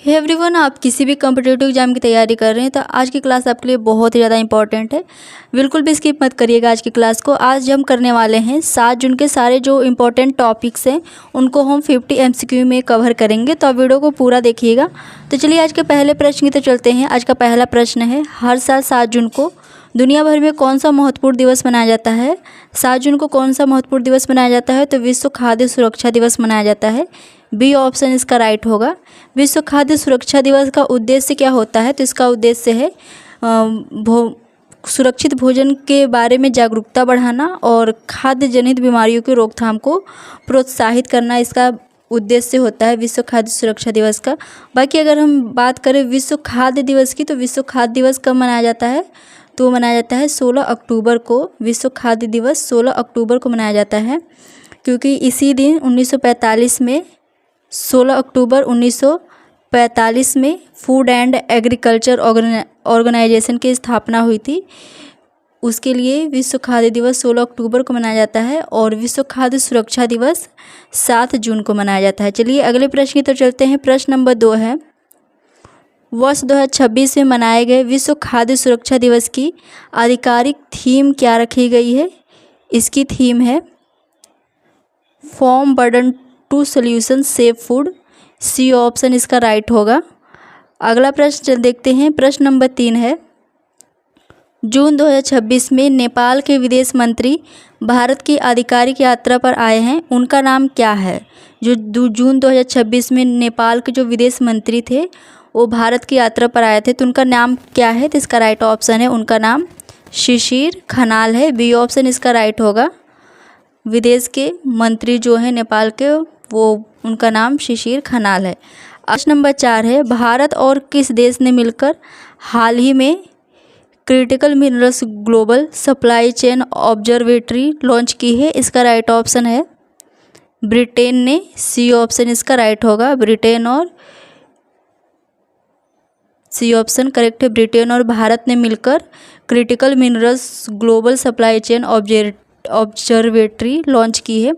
Hey everyone, आप किसी भी कॉम्पिटिटिव एग्जाम की तैयारी कर रहे हैं तो आज की क्लास आपके लिए बहुत ही ज़्यादा इंपॉर्टेंट है। बिल्कुल भी स्किप मत करिएगा आज की क्लास को। आज हम करने वाले हैं 7 जून के सारे जो इंपॉर्टेंट टॉपिक्स हैं उनको हम 50 MCQ में कवर करेंगे, तो आप वीडियो को पूरा देखिएगा। तो चलिए आज के पहले प्रश्न की तरफ चलते हैं। आज का पहला प्रश्न है, हर साल 7 जून को दुनिया भर में कौन सा महत्वपूर्ण दिवस मनाया जाता है? 7 जून को कौन सा महत्वपूर्ण दिवस मनाया जाता है? तो विश्व खाद्य सुरक्षा दिवस मनाया जाता है। बी ऑप्शन इसका राइट होगा। विश्व खाद्य सुरक्षा दिवस का उद्देश्य क्या होता है? तो इसका उद्देश्य है सुरक्षित भोजन के बारे में जागरूकता बढ़ाना और खाद्य जनित बीमारियों की रोकथाम को प्रोत्साहित करना इसका उद्देश्य होता है विश्व खाद्य सुरक्षा दिवस का। बाकी अगर हम बात करें विश्व खाद्य दिवस की, तो विश्व खाद्य दिवस कब मनाया जाता है? तो मनाया जाता है 16 अक्टूबर को। विश्व खाद्य दिवस 16 अक्टूबर को मनाया जाता है, क्योंकि इसी दिन 1945 में 16 अक्टूबर 1945 में फूड एंड एग्रीकल्चर ऑर्गेनाइजेशन की स्थापना हुई थी। उसके लिए विश्व खाद्य दिवस 16 अक्टूबर को मनाया जाता है और विश्व खाद्य सुरक्षा दिवस 7 जून को मनाया जाता है। चलिए अगले प्रश्न की तरफ चलते हैं। प्रश्न नंबर 2 है, वर्ष 2026 में मनाए गए विश्व खाद्य सुरक्षा दिवस की आधिकारिक थीम क्या रखी गई है? इसकी थीम है from burden to solution safe food. C option इसका राइट होगा। अगला प्रश्न देखते हैं। प्रश्न नंबर 3 है, जून 2026 में नेपाल के विदेश मंत्री भारत की आधिकारिक यात्रा पर आए हैं, उनका नाम क्या है? जो जून 2026 में नेपाल के जो विदेश मंत्री थे वो भारत की यात्रा पर आए थे, तो उनका नाम क्या है? तो इसका राइट ऑप्शन है, उनका नाम शिशिर खनाल है। बी ऑप्शन इसका राइट होगा। विदेश के मंत्री जो हैं नेपाल के, वो उनका नाम शिशिर खनाल है। प्रश्न नंबर 4 है, भारत और किस देश ने मिलकर हाल ही में critical minerals global supply chain observatory launch की है? इसका राइट ऑप्शन है ब्रिटेन ने। सी ऑप्शन इसका राइट होगा, ब्रिटेन, और सी ऑप्शन करेक्ट है। ब्रिटेन और भारत ने मिलकर critical minerals global supply chain observatory launch की है।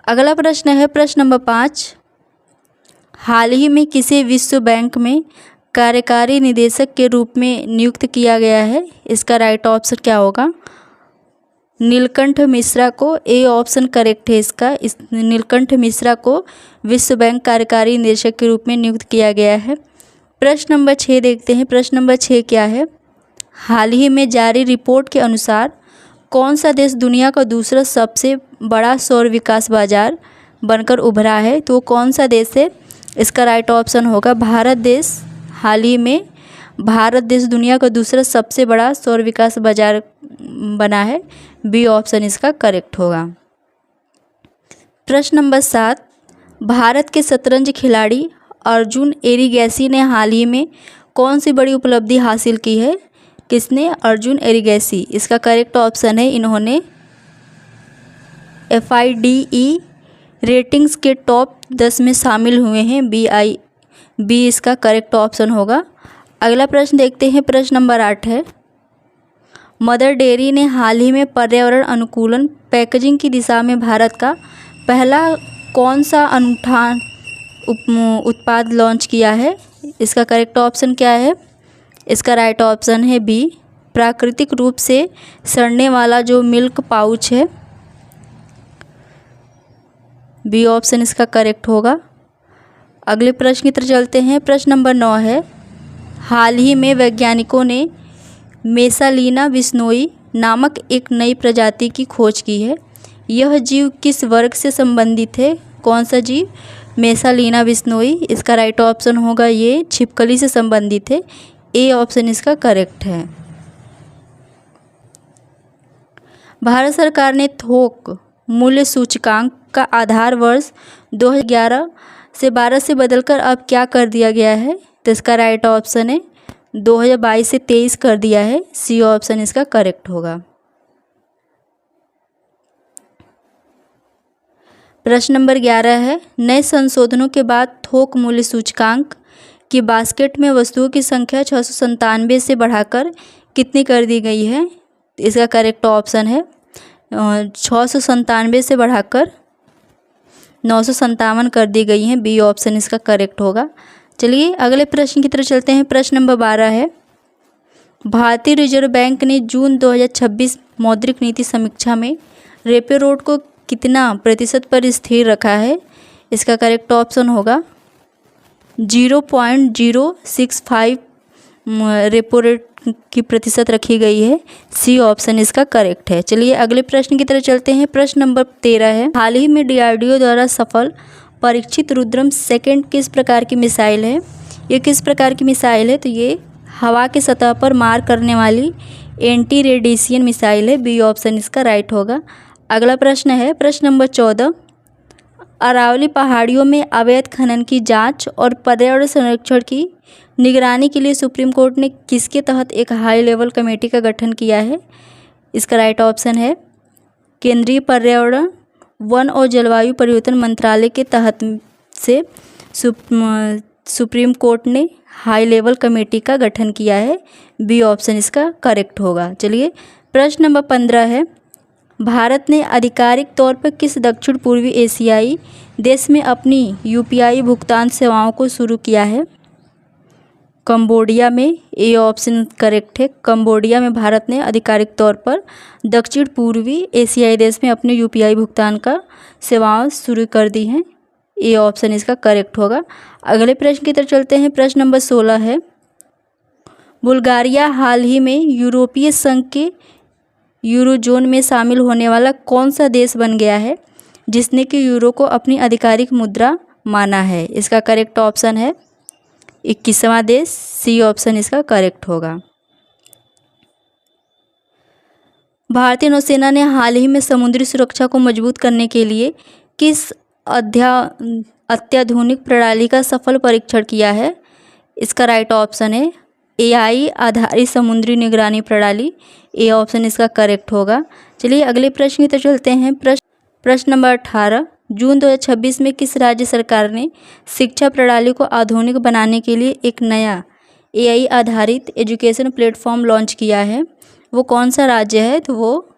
अगला प्रश्न है, प्रश्न नंबर 5, हाल ही में किसे विश्व बैंक में कार्यकारी निदेशक के रूप में नियुक्त किया गया है? इसका राइट ऑप्शन क्या होगा? नीलकंठ मिश्रा को। ए ऑप्शन करेक्ट है इसका। इस नीलकंठ मिश्रा को विश्व बैंक कार्यकारी निदेशक के रूप में नियुक्त किया गया है। प्रश्न नंबर 6 देखते हैं। प्रश्न नंबर 6 क्या है, हाल ही में जारी रिपोर्ट के अनुसार कौन सा देश दुनिया का दूसरा सबसे बड़ा सौर विकास बाजार बनकर उभरा है? तो कौन सा देश है? इसका राइट ऑप्शन होगा भारत देश। हाल ही में भारत देश दुनिया का दूसरा सबसे बड़ा सौर विकास बाजार बना है। बी ऑप्शन इसका करेक्ट होगा। प्रश्न नंबर 7, भारत के शतरंज खिलाड़ी अर्जुन एरिगैसी ने हाल ही में कौन सी बड़ी उपलब्धि हासिल की है? किसने? अर्जुन एरिगैसी। इसका करेक्ट ऑप्शन है, इन्होंने FIDE रेटिंग्स के टॉप 10 में शामिल हुए हैं। बी इसका करेक्ट ऑप्शन होगा। अगला प्रश्न देखते हैं। प्रश्न नंबर 8 है, मदर डेयरी ने हाल ही में पर्यावरण अनुकूलन पैकेजिंग की दिशा में भारत का पहला कौन सा अनूठा उत्पाद लॉन्च किया है? इसका करेक्ट ऑप्शन क्या है? इसका राइट ऑप्शन है बी, प्राकृतिक रूप से सड़ने वाला जो मिल्क पाउच है। बी ऑप्शन इसका करेक्ट होगा। अगले प्रश्न की तरफ चलते हैं। प्रश्न नंबर 9 है, हाल ही में वैज्ञानिकों ने मेसालिना विश्नोई नामक एक नई प्रजाति की खोज की है। यह जीव किस वर्ग से संबंधित है? कौन सा जीव? मेसालिना विश्नोई। इसका राइट ऑप्शन होगा ये छिपकली से संबंधित है। ए ऑप्शन इसका करेक्ट है। भारत सरकार ने थोक मूल्य सूचकांक का आधार वर्ष 2011 से 12 से बदलकर अब क्या कर दिया गया है? तो इसका राइट ऑप्शन है 2022 से 23 कर दिया है। सी ऑप्शन इसका करेक्ट होगा। प्रश्न नंबर 11 है, नए संशोधनों के बाद थोक मूल्य सूचकांक की बास्केट में वस्तुओं की संख्या 697 से बढ़ाकर कितनी कर दी गई है? इसका करेक्ट ऑप्शन है 697 से बढ़ाकर 957 कर दी गई हैं। बी ऑप्शन इसका करेक्ट होगा। चलिए अगले प्रश्न की तरफ चलते हैं। प्रश्न नंबर 12 है, भारतीय रिजर्व बैंक ने जून 2026 मौद्रिक नीति समीक्षा में रेपो रेट को कितना प्रतिशत पर स्थिर रखा है? इसका करेक्ट ऑप्शन होगा 0.065 रेपो रेट की प्रतिशत रखी गई है। सी ऑप्शन इसका करेक्ट है। चलिए अगले प्रश्न की तरफ चलते हैं। प्रश्न नंबर 13 है, हाल ही में DRDO द्वारा सफल परीक्षित रुद्रम सेकंड किस प्रकार की मिसाइल है? ये किस प्रकार की मिसाइल है? तो ये हवा की सतह पर मार करने वाली एंटी रेडिएशन मिसाइल है। बी ऑप्शन इसका राइट होगा। अगला प्रश्न है प्रश्न नंबर 14, अरावली पहाड़ियों में अवैध खनन की जांच और पर्यावरण संरक्षण की निगरानी के लिए सुप्रीम कोर्ट ने किसके तहत एक हाई लेवल कमेटी का गठन किया है? इसका राइट ऑप्शन है केंद्रीय पर्यावरण वन और जलवायु परिवर्तन मंत्रालय के तहत से सुप्रीम कोर्ट ने हाई लेवल कमेटी का गठन किया है। बी ऑप्शन इसका करेक्ट होगा। चलिए प्रश्न नंबर 15 है, भारत ने आधिकारिक तौर पर किस दक्षिण पूर्वी एशियाई देश में अपनी UPI भुगतान सेवाओं को शुरू किया है? कंबोडिया में। ए ऑप्शन करेक्ट है। कंबोडिया में भारत ने आधिकारिक तौर पर दक्षिण पूर्वी एशियाई देश में अपने UPI भुगतान का सेवाएं शुरू कर दी हैं। ए ऑप्शन इसका करेक्ट होगा। अगले प्रश्न की तरफ चलते हैं। प्रश्न नंबर 16 है, बुल्गारिया हाल ही में यूरोपीय संघ के यूरोजोन में शामिल होने वाला कौन सा देश बन गया है जिसने कि यूरो को अपनी आधिकारिक मुद्रा माना है? इसका करेक्ट ऑप्शन है 21वां देश। सी ऑप्शन इसका करेक्ट होगा। भारतीय नौसेना ने हाल ही में समुद्री सुरक्षा को मजबूत करने के लिए किस अत्याधुनिक प्रणाली का सफल परीक्षण किया है? इसका राइट ऑप्शन है AI आधारित समुद्री निगरानी प्रणाली। ए ऑप्शन इसका करेक्ट होगा। चलिए अगले प्रश्न की तरफ चलते हैं। प्रश्न नंबर 18, जून 2026 में किस राज्य सरकार ने शिक्षा प्रणाली को आधुनिक बनाने के लिए एक नया AI आधारित एजुकेशन प्लेटफॉर्म लॉन्च किया है? वो कौन सा राज्य है? तो वो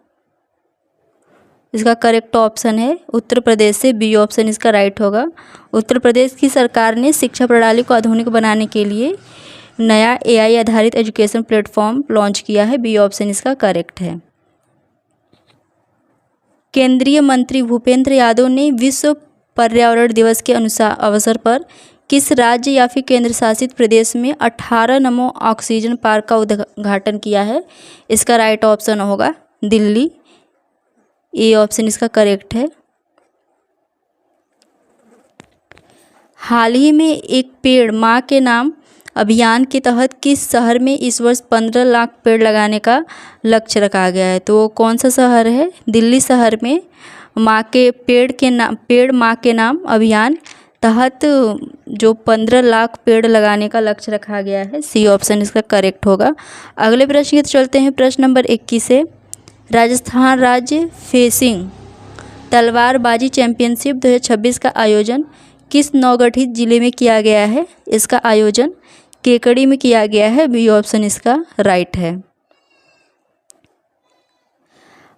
इसका करेक्ट ऑप्शन है उत्तर प्रदेश से। बी ऑप्शन इसका राइट होगा। उत्तर प्रदेश की सरकार ने शिक्षा प्रणाली को आधुनिक बनाने के लिए नया AI आधारित एजुकेशन प्लेटफॉर्म लॉन्च किया है। बी ऑप्शन इसका करेक्ट है। केंद्रीय मंत्री भूपेंद्र यादव ने विश्व पर्यावरण दिवस के अवसर पर किस राज्य या फिर केंद्र शासित प्रदेश में 18 नमो ऑक्सीजन पार्क का उद्घाटन किया है? इसका राइट ऑप्शन होगा दिल्ली। ए ऑप्शन इसका करेक्ट है। हाल ही में एक पेड़ माँ के नाम अभियान के तहत किस शहर में इस वर्ष 15 लाख पेड़ लगाने का लक्ष्य रखा गया है? तो कौन सा शहर है? दिल्ली शहर में पेड़ माँ के नाम अभियान तहत जो 15 लाख पेड़ लगाने का लक्ष्य रखा गया है। सी ऑप्शन इसका करेक्ट होगा। अगले प्रश्न की तरफ चलते हैं। प्रश्न नंबर 21 है, राजस्थान राज्य फेंसिंग तलवारबाजी चैंपियनशिप 2026 का आयोजन किस नवगठित जिले में किया गया है? इसका आयोजन केकड़ी में किया गया है। बी ऑप्शन इसका राइट है।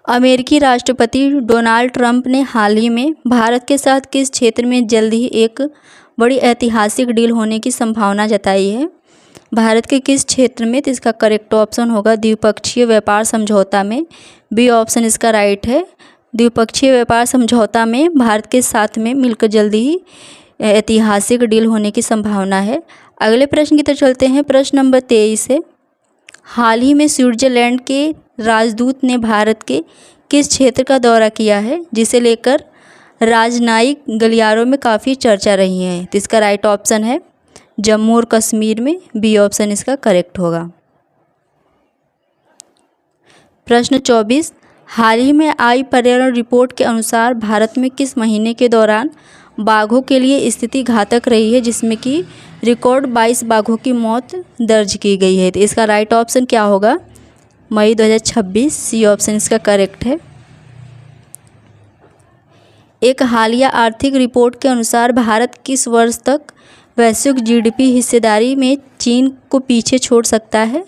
अमेरिकी राष्ट्रपति डोनाल्ड ट्रंप ने हाल ही में भारत के साथ किस क्षेत्र में जल्द ही एक बड़ी ऐतिहासिक डील होने की संभावना जताई है? भारत के किस क्षेत्र में? तो इसका करेक्ट ऑप्शन होगा द्विपक्षीय व्यापार समझौता में। बी ऑप्शन इसका राइट है। द्विपक्षीय व्यापार समझौता में भारत के साथ में मिलकर जल्दी ही ऐतिहासिक डील होने की संभावना है। अगले प्रश्न की तरफ चलते हैं। प्रश्न नंबर 23 है, हाल ही में स्विट्जरलैंड के राजदूत ने भारत के किस क्षेत्र का दौरा किया है जिसे लेकर राजनयिक गलियारों में काफ़ी चर्चा रही है? तो इसका राइट ऑप्शन है जम्मू और कश्मीर में। बी ऑप्शन इसका करेक्ट होगा। प्रश्न 24, हाल ही में आई पर्यावरण रिपोर्ट के अनुसार भारत में किस महीने के दौरान बाघों के लिए स्थिति घातक रही है जिसमें कि रिकॉर्ड 22 बाघों की मौत दर्ज की गई है? तो इसका राइट ऑप्शन क्या होगा? मई 2026। सी ऑप्शन इसका करेक्ट है। एक हालिया आर्थिक रिपोर्ट के अनुसार भारत किस वर्ष तक वैश्विक GDP हिस्सेदारी में चीन को पीछे छोड़ सकता है?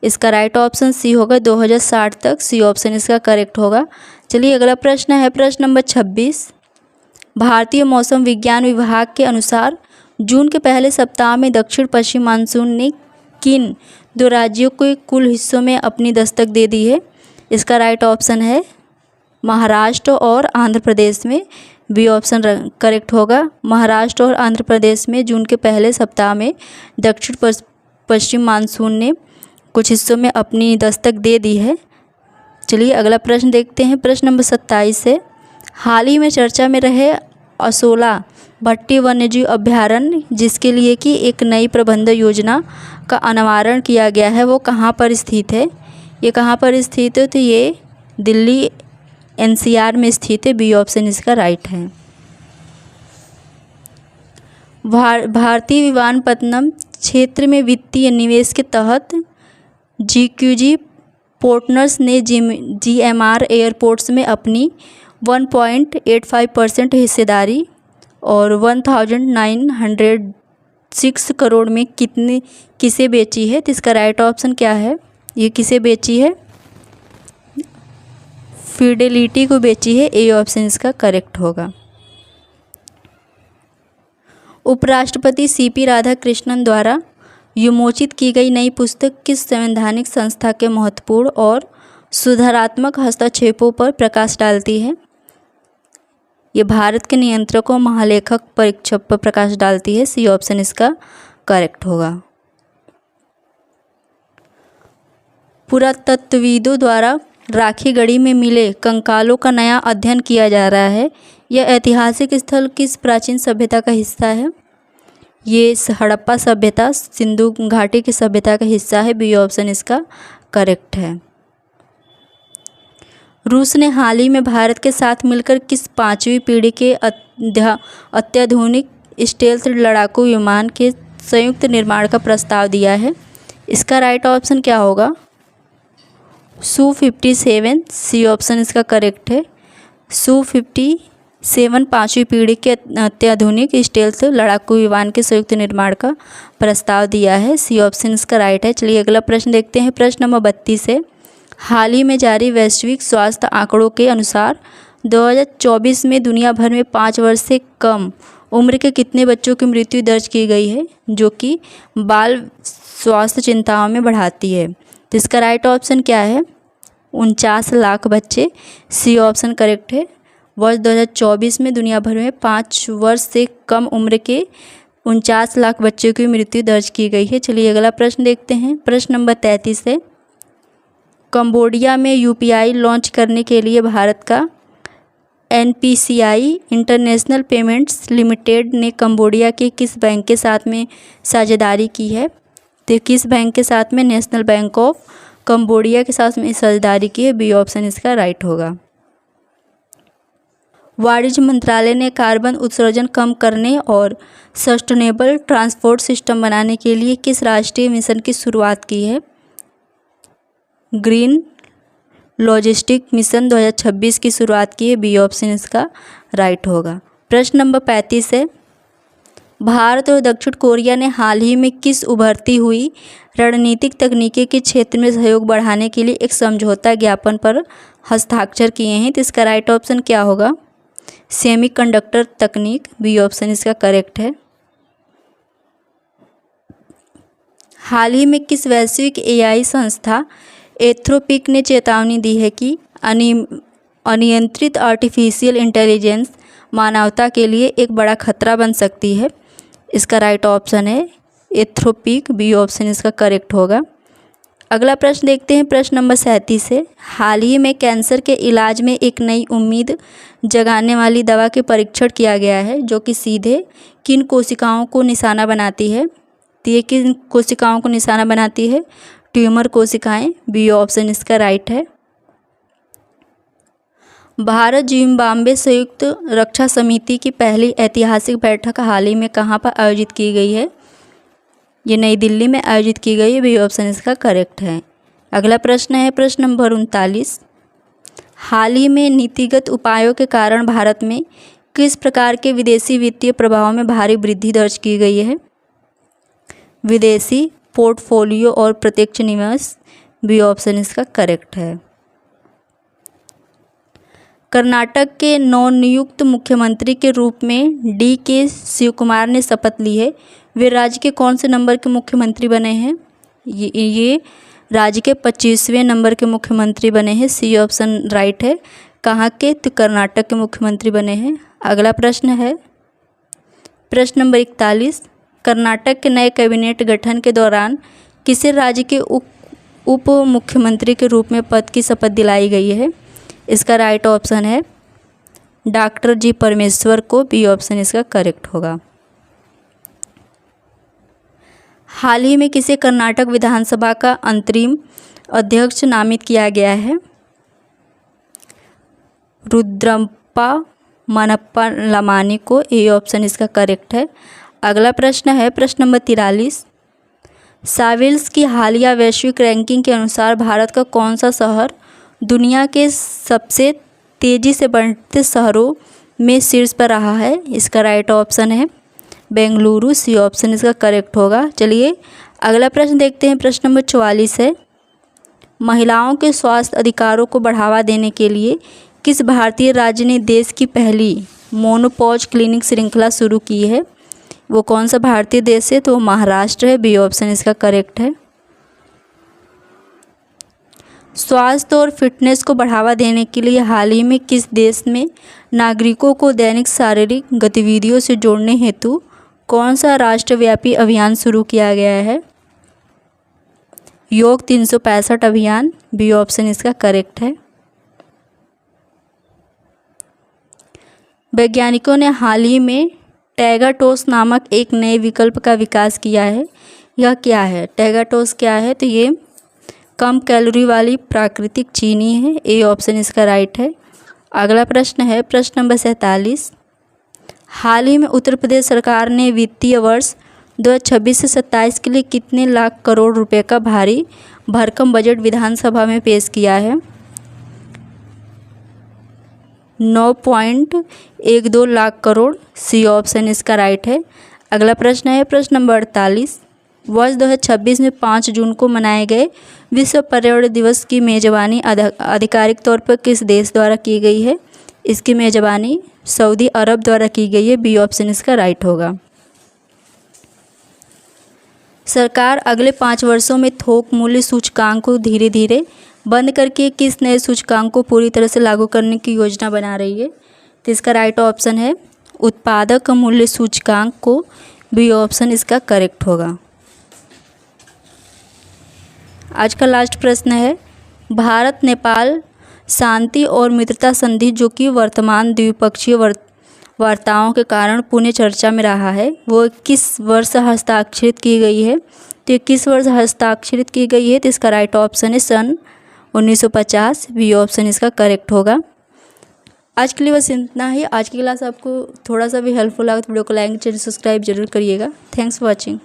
इसका राइट ऑप्शन सी होगा 2060 तक। सी ऑप्शन इसका करेक्ट होगा। चलिए अगला प्रश्न है प्रश्न नंबर 26, भारतीय मौसम विज्ञान विभाग के अनुसार जून के पहले सप्ताह में दक्षिण पश्चिम मानसून ने किन दो राज्यों के कुल हिस्सों में अपनी दस्तक दे दी है? इसका राइट ऑप्शन है महाराष्ट्र और आंध्र प्रदेश में। बी ऑप्शन करेक्ट होगा। महाराष्ट्र और आंध्र प्रदेश में जून के पहले सप्ताह में दक्षिण पश्चिम मानसून ने कुछ हिस्सों में अपनी दस्तक दे दी है। चलिए अगला प्रश्न देखते हैं। प्रश्न नंबर 27 है, हाल ही में चर्चा में रहे असोला भट्टी वन्यजीव अभयारण्य जिसके लिए कि एक नई प्रबंधन योजना का अनावरण किया गया है, वो कहाँ पर स्थित है? ये कहाँ पर स्थित है? तो ये दिल्ली NCR में स्थित है। बी ऑप्शन इसका राइट है। भारतीय विमानपत्तनम क्षेत्र में वित्तीय निवेश के तहत GQG पार्टनर्स ने GMR एयरपोर्ट्स में अपनी 1.85% हिस्सेदारी और 1906 करोड़ में किसे बेची है? तो इसका राइट ऑप्शन क्या है? ये किसे बेची है? फिडेलिटी को बेची है। ए ऑप्शन इसका करेक्ट होगा। उपराष्ट्रपति CP राधाकृष्णन द्वारा विमोचित की गई नई पुस्तक किस संवैधानिक संस्था के महत्वपूर्ण और सुधारात्मक हस्तक्षेपों पर प्रकाश डालती है? ये भारत के नियंत्रकों महालेखक परीक्षक पर प्रकाश डालती है। सी ऑप्शन इसका करेक्ट होगा। पुरातत्वविदों द्वारा राखी गढ़ी में मिले कंकालों का नया अध्ययन किया जा रहा है। यह ऐतिहासिक स्थल किस प्राचीन सभ्यता का हिस्सा है? ये हड़प्पा सभ्यता, सिंधु घाटी की सभ्यता का हिस्सा है। बी ऑप्शन इसका करेक्ट है। रूस ने हाल ही में भारत के साथ मिलकर किस 5वीं पीढ़ी के अत्याधुनिक स्टेल्थ लड़ाकू विमान के संयुक्त निर्माण का प्रस्ताव दिया है? इसका राइट ऑप्शन क्या होगा? Su-57। सी ऑप्शन इसका करेक्ट है। Su-57 5वीं पीढ़ी के अत्याधुनिक स्टेल्थ लड़ाकू विमान के संयुक्त निर्माण का प्रस्ताव दिया है। सी ऑप्शन इसका राइट है। चलिए अगला प्रश्न देखते हैं। प्रश्न नंबर 32 है, हाल ही में जारी वैश्विक स्वास्थ्य आंकड़ों के अनुसार 2024 में दुनिया भर में 5 वर्ष से कम उम्र के कितने बच्चों की मृत्यु दर्ज की गई है, जो कि बाल स्वास्थ्य चिंताओं में बढ़ाती है? तो इसका राइट ऑप्शन क्या है? 49 लाख बच्चे। सी ऑप्शन करेक्ट है। वर्ष 2024 में दुनिया भर में 5 वर्ष से कम उम्र के 49 लाख बच्चों की मृत्यु दर्ज की गई है। चलिए अगला प्रश्न देखते हैं। प्रश्न नंबर 33 है, कंबोडिया में UPI लॉन्च करने के लिए भारत का NPCI इंटरनेशनल पेमेंट्स लिमिटेड ने कंबोडिया के किस बैंक के साथ में साझेदारी की है? तो किस बैंक के साथ में? नेशनल बैंक ऑफ कंबोडिया के साथ में साझेदारी की है। बी ऑप्शन इसका राइट होगा। वाणिज्य मंत्रालय ने कार्बन उत्सर्जन कम करने और सस्टेनेबल ट्रांसपोर्ट सिस्टम बनाने के लिए किस राष्ट्रीय मिशन की शुरुआत की है? ग्रीन लॉजिस्टिक मिशन 2026 की शुरुआत की है। बी ऑप्शन इसका राइट होगा। प्रश्न नंबर 35 है, भारत और दक्षिण कोरिया ने हाल ही में किस उभरती हुई रणनीतिक तकनीकी के क्षेत्र में सहयोग बढ़ाने के लिए एक समझौता ज्ञापन पर हस्ताक्षर किए हैं? तो इसका राइट ऑप्शन क्या होगा? सेमीकंडक्टर तकनीक। बी ऑप्शन इसका करेक्ट है। हाल ही में किस वैश्विक AI संस्था एंथ्रोपिक ने चेतावनी दी है कि अनियंत्रित आर्टिफिशियल इंटेलिजेंस मानवता के लिए एक बड़ा खतरा बन सकती है? इसका राइट ऑप्शन है एंथ्रोपिक। बी ऑप्शन इसका करेक्ट होगा। अगला प्रश्न देखते हैं। प्रश्न नंबर 37 है, हाल ही में कैंसर के इलाज में एक नई उम्मीद जगाने वाली दवा के परीक्षण किया गया है, जो कि सीधे किन कोशिकाओं को निशाना बनाती है? तो ये किन कोशिकाओं को निशाना बनाती है? ट्यूमर कोशिकाएं। बी ऑप्शन इसका राइट है। भारत जिम्बाब्वे संयुक्त रक्षा समिति की पहली ऐतिहासिक बैठक हाल ही में कहाँ पर आयोजित की गई है? ये नई दिल्ली में आयोजित की गई है। बी ऑप्शन इसका करेक्ट है। अगला प्रश्न है प्रश्न नंबर 39, हाल ही में नीतिगत उपायों के कारण भारत में किस प्रकार के विदेशी वित्तीय प्रभाव में भारी वृद्धि दर्ज की गई है? विदेशी पोर्टफोलियो और प्रत्यक्ष निवेश। बी ऑप्शन इसका करेक्ट है। कर्नाटक के नवनियुक्त मुख्यमंत्री के रूप में डी.के. शिवकुमार ने शपथ ली है। वे राज्य के कौन से नंबर के मुख्यमंत्री बने हैं? ये राज्य के 25वें नंबर के मुख्यमंत्री बने हैं। सी ऑप्शन राइट है। कहाँ के? तो कर्नाटक के मुख्यमंत्री बने हैं। अगला प्रश्न है प्रश्न नंबर 41। कर्नाटक के नए कैबिनेट गठन के दौरान किसे राज्य के उप मुख्यमंत्री के रूप में पद की शपथ दिलाई गई है? इसका राइट ऑप्शन है डॉक्टर जी परमेश्वर को। बी ऑप्शन इसका करेक्ट होगा। हाल ही में किसे कर्नाटक विधानसभा का अंतरिम अध्यक्ष नामित किया गया है? रुद्रप्पा मनप्पा लमानी को। ए ऑप्शन इसका करेक्ट है। अगला प्रश्न है प्रश्न नंबर 43। सावेल्स की हालिया वैश्विक रैंकिंग के अनुसार भारत का कौन सा शहर दुनिया के सबसे तेज़ी से बढ़ते शहरों में शीर्ष पर रहा है? इसका राइट ऑप्शन है बेंगलुरु। सी ऑप्शन इसका करेक्ट होगा। चलिए अगला प्रश्न देखते हैं। प्रश्न नंबर 44 है महिलाओं के स्वास्थ्य अधिकारों को बढ़ावा देने के लिए किस भारतीय राज्य ने देश की पहली मोनोपॉज क्लिनिक श्रृंखला शुरू की है? वो कौन सा भारतीय देश है? तो महाराष्ट्र है। बी ऑप्शन इसका करेक्ट है। स्वास्थ्य और फिटनेस को बढ़ावा देने के लिए हाल ही में किस देश में नागरिकों को दैनिक शारीरिक गतिविधियों से जोड़ने हेतु कौन सा राष्ट्रव्यापी अभियान शुरू किया गया है? योग 365 अभियान। बी ऑप्शन इसका करेक्ट है। वैज्ञानिकों ने हाल ही में टैगाटोस नामक एक नए विकल्प का विकास किया है। यह क्या है? टैगाटोस क्या है? तो ये कम कैलोरी वाली प्राकृतिक चीनी है। ए ऑप्शन इसका राइट है। अगला प्रश्न है प्रश्न नंबर 47। हाल ही में उत्तर प्रदेश सरकार ने वित्तीय वर्ष 2026 से 27 के लिए कितने लाख करोड़ रुपए का भारी भरकम बजट विधानसभा में पेश किया है? 9.12 लाख करोड़। सी ऑप्शन इसका राइट है। अगला प्रश्न है प्रश्न नंबर 48। वर्ष 2026 में 5 जून को मनाए गए विश्व पर्यावरण दिवस की मेजबानी आधिकारिक तौर पर किस देश द्वारा की गई है? इसकी मेजबानी सऊदी अरब द्वारा की गई है। बी ऑप्शन इसका राइट होगा। सरकार अगले 5 वर्षों में थोक मूल्य सूचकांक को धीरे धीरे बंद करके किस नए सूचकांक को पूरी तरह से लागू करने की योजना बना रही है? तो इसका राइट ऑप्शन है उत्पादक मूल्य सूचकांक को। बी ऑप्शन इसका करेक्ट होगा। आज का लास्ट प्रश्न है भारत नेपाल शांति और मित्रता संधि जो कि वर्तमान द्विपक्षीय वार्ताओं के कारण पुणे चर्चा में रहा है, वो किस वर्ष हस्ताक्षरित की गई है? तो किस वर्ष हस्ताक्षरित की गई है? तो इसका राइट ऑप्शन है सन 1950। बी ऑप्शन इसका करेक्ट होगा। आज के लिए बस इतना ही। आज की क्लास आपको थोड़ा सा भी हेल्पफुल लगा तो वीडियो को लाइक चैनल सब्सक्राइब जरूर करिएगा। Thanks for watching.